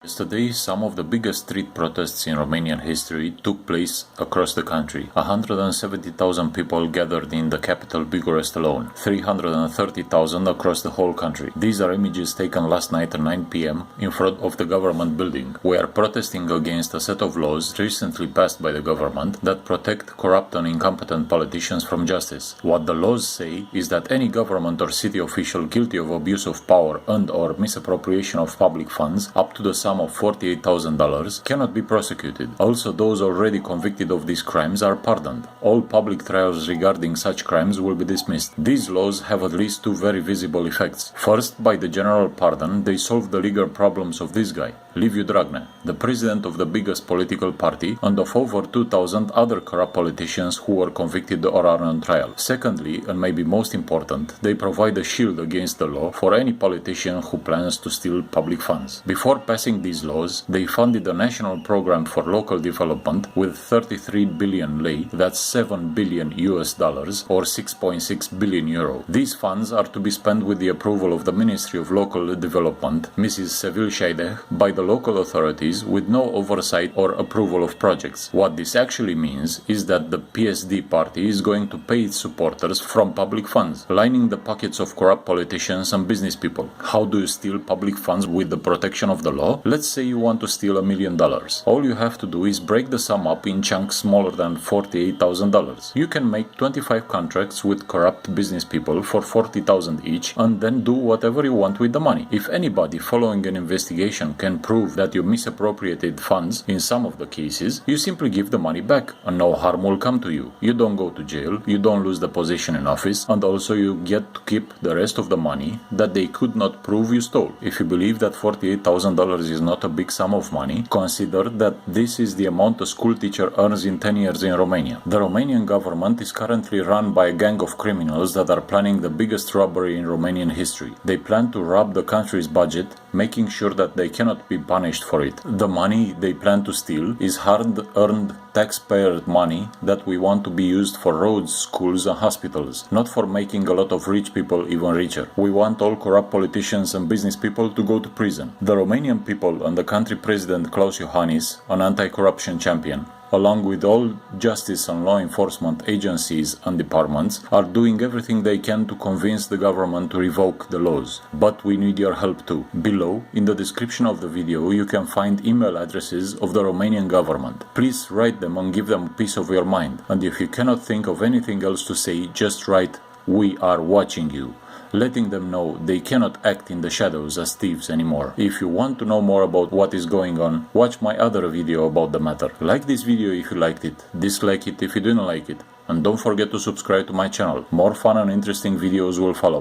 Yesterday, some of the biggest street protests in Romanian history took place across the country. 170,000 people gathered in the capital Bucharest alone, 330,000 across the whole country. These are images taken last night at 9 p.m. in front of the government building. We are protesting against a set of laws recently passed by the government that protect corrupt and incompetent politicians from justice. What the laws say is that any government or city official guilty of abuse of power and/or misappropriation of public funds up to the sum of $48,000 cannot be prosecuted. Also, those already convicted of these crimes are pardoned. All public trials regarding such crimes will be dismissed. These laws have at least two very visible effects. First, by the general pardon, they solve the legal problems of this guy, Liviu Dragnea, the president of the biggest political party, and of over 2,000 other corrupt politicians who were convicted or are on trial. Secondly, and maybe most important, they provide a shield against the law for any politician who plans to steal public funds. Before passing these laws, they funded a national program for local development with 33 billion lei, that's $7 billion US, or 6.6 billion euro. These funds are to be spent with the approval of the Ministry of Local Development, Mrs. Sevil Shaideh, by the local authorities with no oversight or approval of projects. What this actually means is that the PSD party is going to pay its supporters from public funds, lining the pockets of corrupt politicians and business people. How do you steal public funds with the protection of the law? Let's say you want to steal $1 million. All you have to do is break the sum up in chunks smaller than $48,000. You can make 25 contracts with corrupt business people for $40,000 each and then do whatever you want with the money. If anybody following an investigation can prove that you misappropriated funds in some of the cases, you simply give the money back and no harm will come to you. You don't go to jail, you don't lose the position in office, and also you get to keep the rest of the money that they could not prove you stole. If you believe that $48,000 is not a big sum of money, consider that this is the amount a school teacher earns in 10 years in Romania. The Romanian government is currently run by a gang of criminals that are planning the biggest robbery in Romanian history. They plan to rob the country's budget, making sure that they cannot be punished for it. The money they plan to steal is hard-earned taxpayer money that we want to be used for roads, schools and hospitals, not for making a lot of rich people even richer. We want all corrupt politicians and business people to go to prison. The Romanian people and the country president Klaus Iohannis, an anti-corruption champion, along with all justice and law enforcement agencies and departments, are doing everything they can to convince the government to revoke the laws. But we need your help too. Below, in the description of the video, you can find email addresses of the Romanian government. Please write them and give them a piece of your mind. And if you cannot think of anything else to say, just write, "We are watching you," letting them know they cannot act in the shadows as thieves anymore. If you want to know more about what is going on, watch my other video about the matter. Like this video if you liked it, dislike it if you didn't like it, and don't forget to subscribe to my channel. More fun and interesting videos will follow.